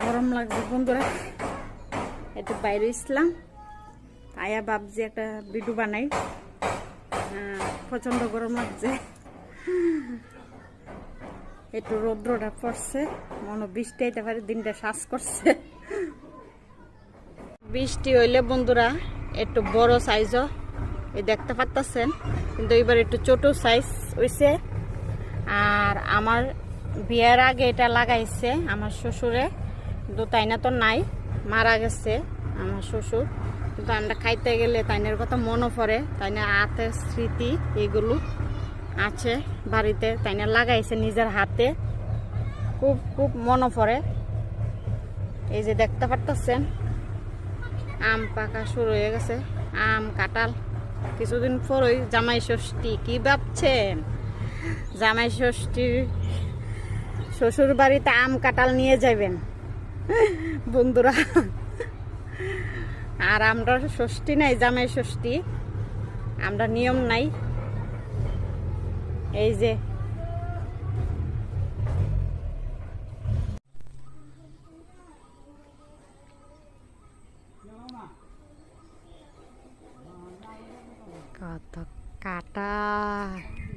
গরম লাগছে বন্ধুরা, একটু বাইরে ইসলাম আয়া ভাবছি একটা ভিডিও বানাই। প্রচন্ড গরম লাগছে, একটু রৌদ্রটা পড়ছে, মনে বৃষ্টি হইতে পারে, দিনটা শ্বাস করছে। বৃষ্টি হইলে বন্ধুরা একটু বড় সাইজও এই দেখতে পারতেছেন, কিন্তু এবার একটু ছোট সাইজ হইছে। আর আমার বিয়ের আগে এটা লাগাইছে আমার শ্বশুরে, কিন্তু তাইনা তো নাই, মারা গেছে আমার শ্বশুর। কিন্তু আমরা খাইতে গেলে তাইনের কথা মনে পড়ে, তাইনা হাতের স্মৃতি এগুলো আছে বাড়িতে, তাইনা লাগাইছে নিজের হাতে, খুব খুব মনে পড়ে। এই যে দেখতে পারতেছেন আম পাকা শুরু হয়ে গেছে, আম কাঁঠাল। কিছুদিন পরই জামাই ষষ্ঠী, কি ভাবছেন? জামাই ষষ্ঠীর শ্বশুর বাড়িতে আম কাঁঠাল নিয়ে যাবেন বন্ধুরা। আর আমরা ষষ্ঠী নাই, জামাই ষষ্ঠী, আমরা নিয়ম নাই। এই যে কত কাটা,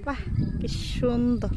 বাহ কি সুন্দর।